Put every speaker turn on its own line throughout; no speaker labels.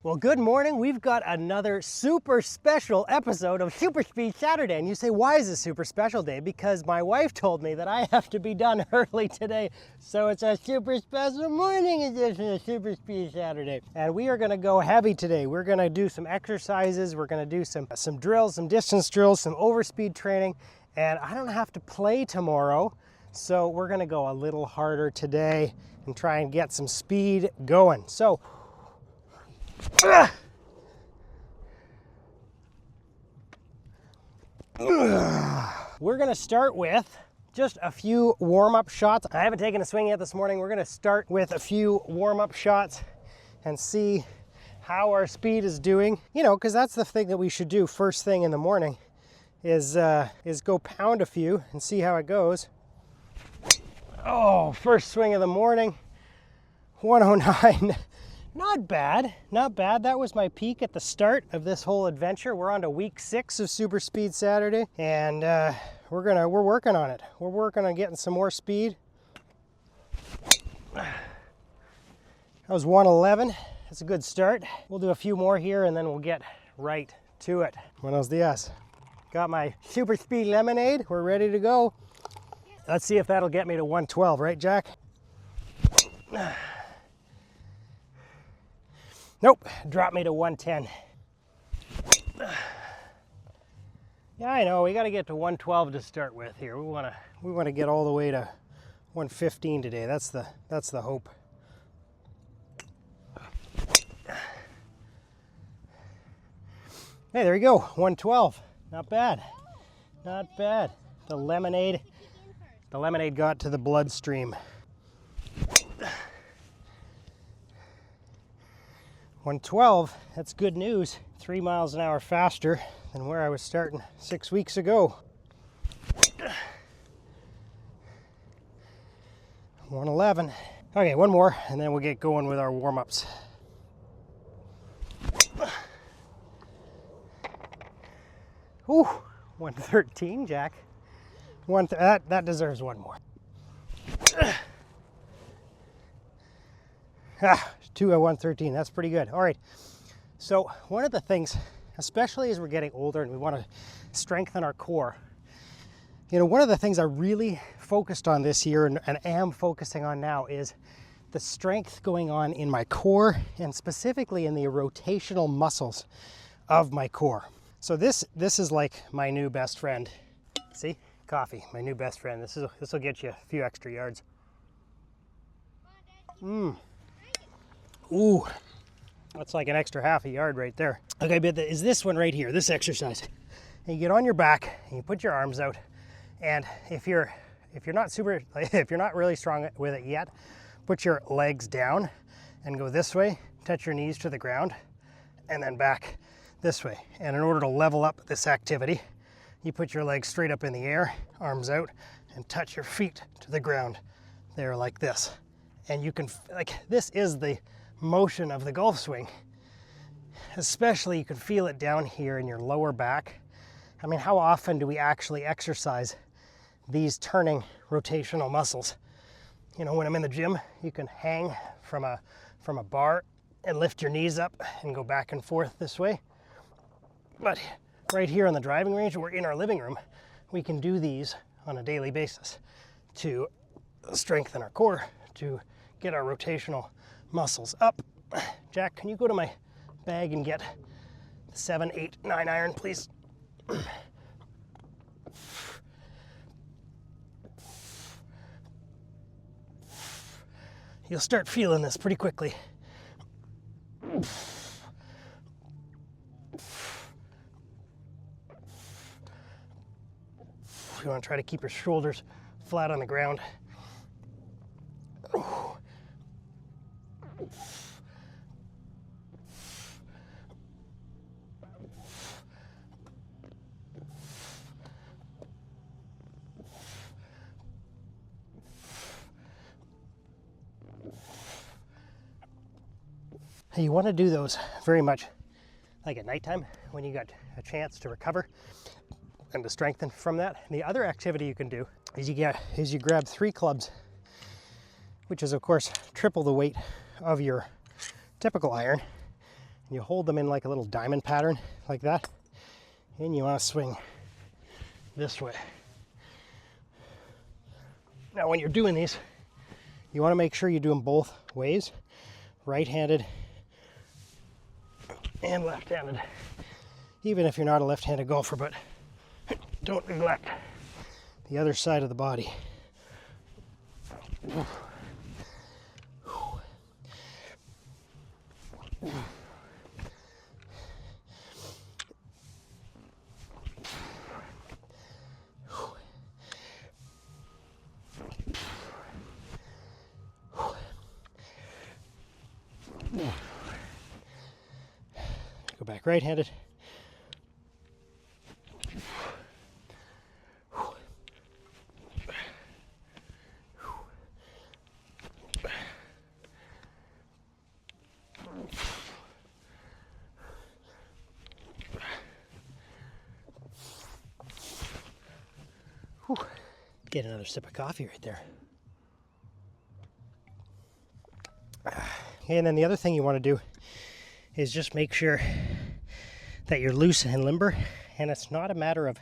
Well, good morning. We've got another super special episode of Super Speed Saturday. And you say, why is this super special day? Because my wife told me that I have to be done early today. So it's a super special morning edition of Super Speed Saturday. And we are going to go heavy today. We're going to do some exercises. We're going to do some drills, some distance drills, some overspeed training. And I don't have to play tomorrow. So we're going to go a little harder today and try and get some speed going. So we're going to start with just a few warm-up shots. I haven't taken a swing yet this morning. We're going to start with a few warm-up shots and see how our speed is doing. You know, because that's the thing that we should do first thing in the morning is go pound a few and see how it goes. Oh, first swing of the morning, 109. Not bad, not bad. That was my peak at the start of this whole adventure. We're on to week 6 of Super Speed Saturday, and we're working on it. We're working on getting some more speed. That was 111. That's a good start. We'll do a few more here, and then we'll get right to it. Buenos dias. Got my Super Speed lemonade. We're ready to go. Let's see if that'll get me to 112, right, Jack? Nope, dropped me to 110. Yeah, I know, we gotta get to 112 to start with here. We wanna get all the way to 115 today. That's the hope. Hey, there you go, 112. Not bad, not bad. The lemonade got to the bloodstream. 112, that's good news. 3 miles an hour faster than where I was starting 6 weeks ago. 111. Okay, one more, and then we'll get going with our warm-ups. Ooh, 113, Jack. That deserves one more. 2 at 113, that's pretty good. All right, so one of the things, especially as we're getting older and we want to strengthen our core, you know, one of the things I really focused on this year and am focusing on now is the strength going on in my core and specifically in the rotational muscles of my core. So this is like my new best friend. See, coffee, my new best friend. This will get you a few extra yards. Ooh, that's like an extra half a yard right there. Okay, but is this one right here, this exercise. And you get on your back and you put your arms out, and if you're not really strong with it yet, put your legs down and go this way, touch your knees to the ground, and then back this way. And in order to level up this activity, you put your legs straight up in the air, arms out, and touch your feet to the ground there like this. And you can, like, this is the motion of the golf swing. Especially you can feel it down here in your lower back. I mean, how often do we actually exercise these turning rotational muscles? You know, when I'm in the gym, you can hang from a bar and lift your knees up and go back and forth this way. But right here on the driving range, or in our living room, we can do these on a daily basis to strengthen our core, to get our rotational muscles up. Jack, can you go to my bag and get the 7, 8, 9 iron, please? You'll start feeling this pretty quickly. You want to try to keep your shoulders flat on the ground. You want to do those very much like at nighttime when you got a chance to recover and to strengthen from that. And the other activity you can do is you grab 3 clubs, which is of course triple the weight of your typical iron, And you hold them in like a little diamond pattern like that. And you want to swing this way. Now when you're doing these, you want to make sure you do them both ways, right-handed and left-handed. Even if you're not a left-handed golfer, but don't neglect the other side of the body. Go back right-handed. Get another sip of coffee right there. And then the other thing you want to do is just make sure that you're loose and limber. And it's not a matter of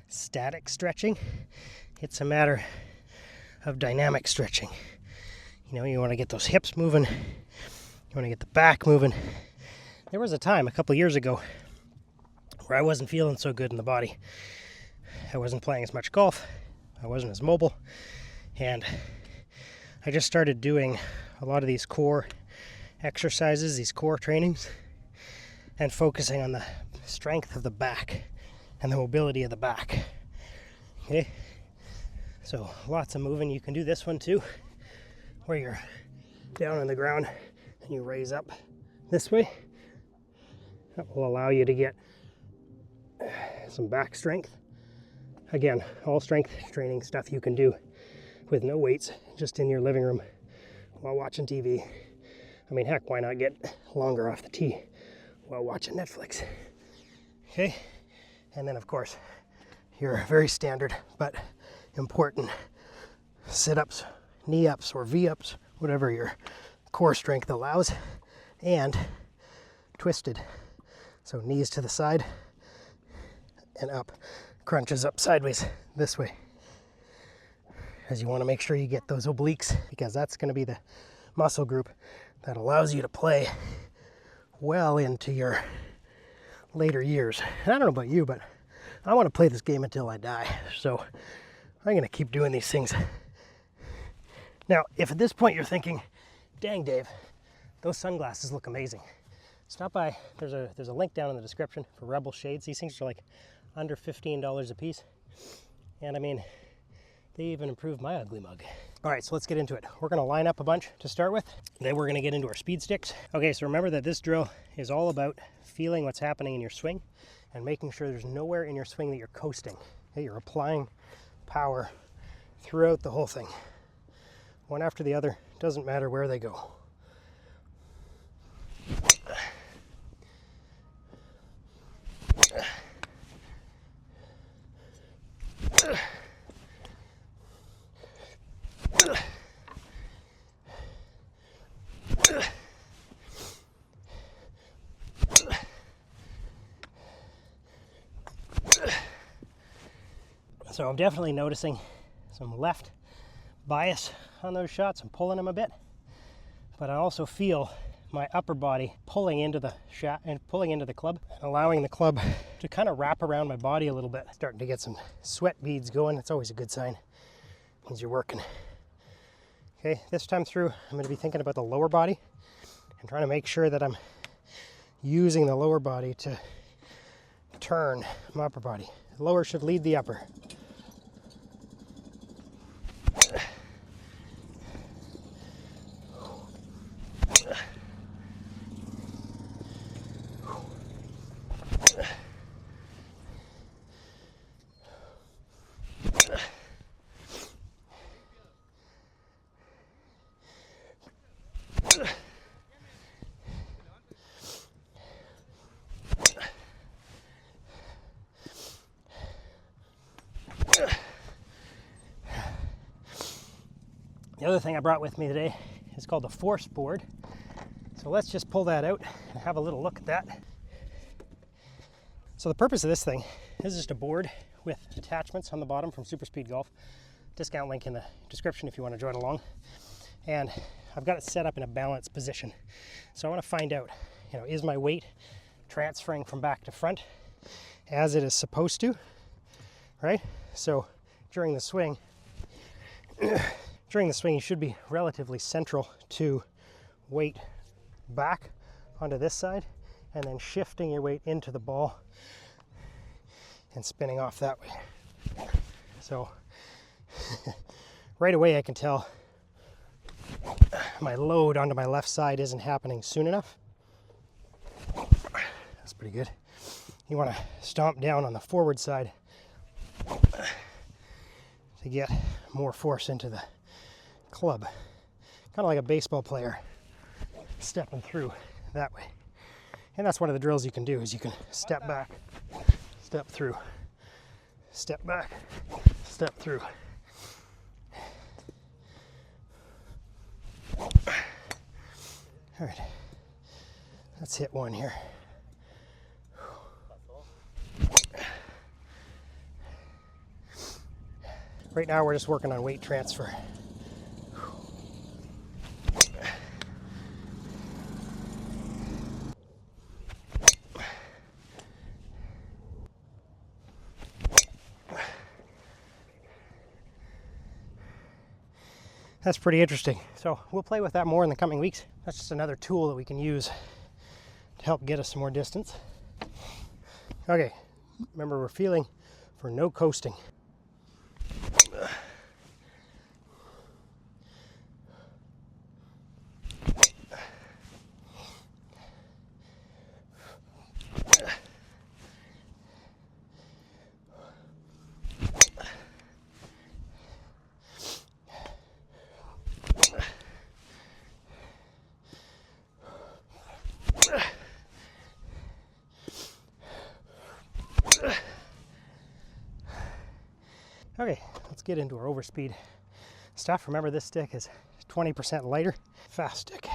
static stretching. It's a matter of dynamic stretching. You know, you want to get those hips moving. You want to get the back moving. There was a time a couple years ago where I wasn't feeling so good in the body. I wasn't playing as much golf. I wasn't as mobile. And I just started doing a lot of these core exercises, these core trainings, and focusing on the strength of the back and the mobility of the back. Okay? So lots of moving. You can do this one too, where you're down on the ground and you raise up this way. That will allow you to get some back strength. Again, all strength training stuff you can do with no weights, just in your living room while watching TV. I mean, heck, why not get longer off the tee while watching Netflix? Okay? And then, of course, your very standard but important sit-ups, knee-ups, or V-ups, whatever your core strength allows, and twisted. So knees to the side and up, crunches up sideways this way. As you want to make sure you get those obliques, because that's going to be the muscle group that allows you to play well into your later years. And I don't know about you, but I want to play this game until I die. So I'm going to keep doing these things. Now, if at this point you're thinking, dang, Dave, those sunglasses look amazing, stop by. There's a link down in the description for Rebel shades. These things are like under $15 a piece. And I mean, they even improved my ugly mug. All right, so let's get into it. We're gonna line up a bunch to start with. Then we're gonna get into our speed sticks. Okay, so remember that this drill is all about feeling what's happening in your swing and making sure there's nowhere in your swing that you're coasting. Okay, you're applying power throughout the whole thing. One after the other, doesn't matter where they go. So I'm definitely noticing some left bias on those shots. I'm pulling them a bit, but I also feel my upper body pulling into the shaft and pulling into the club, and allowing the club to kind of wrap around my body a little bit. Starting to get some sweat beads going. It's always a good sign. Means you're working. Okay, this time through, I'm going to be thinking about the lower body and trying to make sure that I'm using the lower body to turn my upper body. The lower should lead the upper. The other thing I brought with me today is called a force board. So let's just pull that out and have a little look at that. So the purpose of this thing is just a board with attachments on the bottom from SuperSpeed Golf. Discount link in the description if you want to join along. And I've got it set up in a balanced position. So I want to find out, is my weight transferring from back to front as it is supposed to, right? So during the swing, you should be relatively central to weight back onto this side, and then shifting your weight into the ball and spinning off that way. So right away I can tell my load onto my left side isn't happening soon enough. That's pretty good. You want to stomp down on the forward side to get more force into the club. Kind of like a baseball player stepping through that way. And that's one of the drills you can do, is you can step back, step through, step back, step through. All right, let's hit one here. Right now we're just working on weight transfer. That's pretty interesting. So we'll play with that more in the coming weeks. That's just another tool that we can use to help get us some more distance. Okay, remember we're feeling for no coasting. Okay, let's get into our overspeed stuff. Remember, this stick is 20% lighter. Fast stick.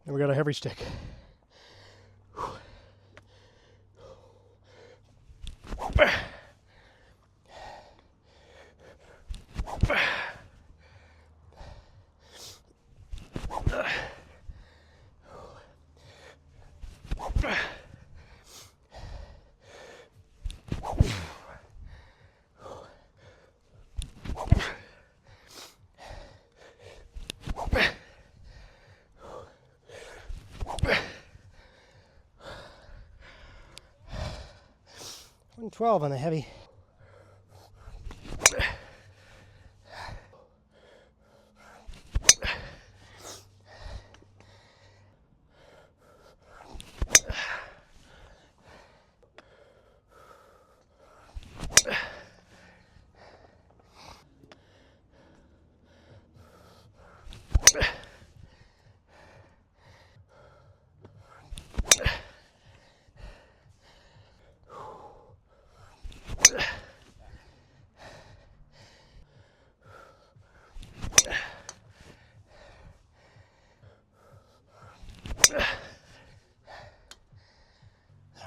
And we got a heavy stick. $112 on the heavy.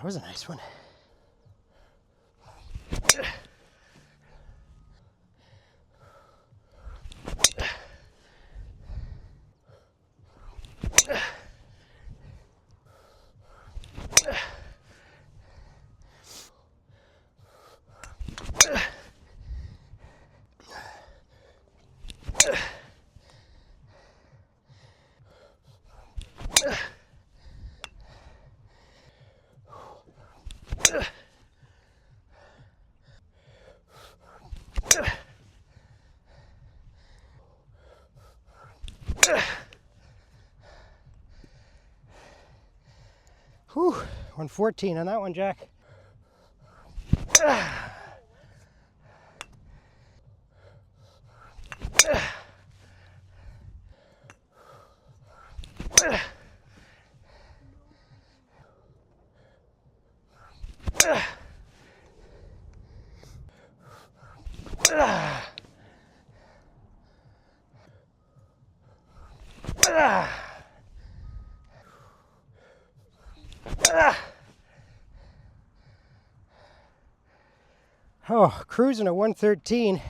That was a nice one. 114 on that one, Jack. Oh, cruising at 113.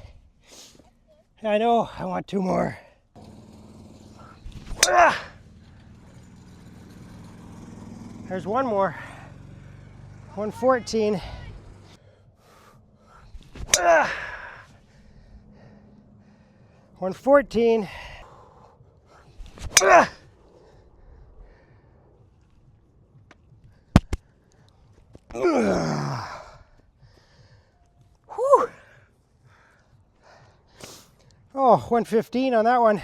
I know, I want two more. There's one more. 114. 114. Whew. Oh, 115 on that one.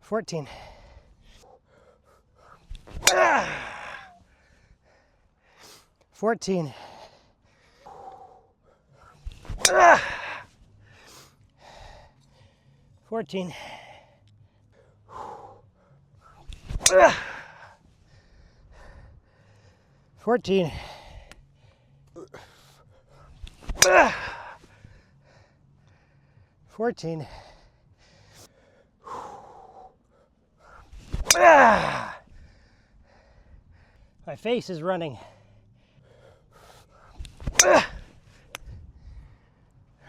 14. 14. 14. 14. 14. My face is running.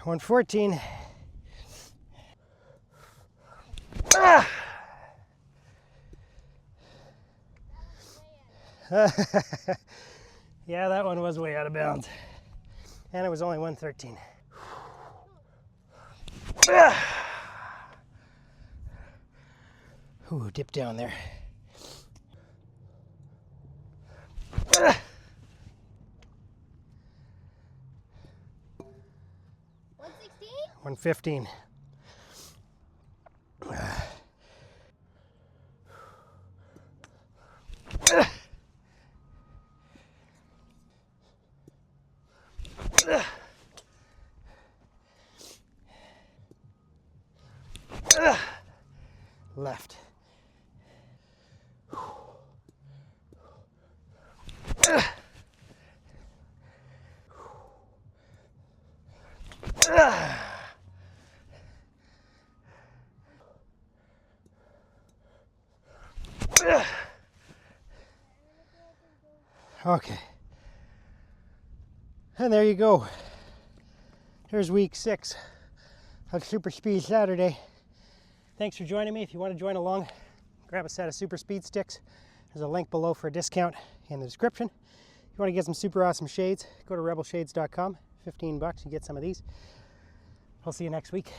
114. Yeah, that one was way out of bounds. And it was only 113. Ooh, dip down there. 115. Left. Okay. And there you go. There's week 6 of Super Speed Saturday. Thanks for joining me. If you want to join along, grab a set of Super Speed sticks. There's a link below for a discount in the description. If you want to get some super awesome shades, go to rebelshades.com. $15, you get some of these. I'll see you next week.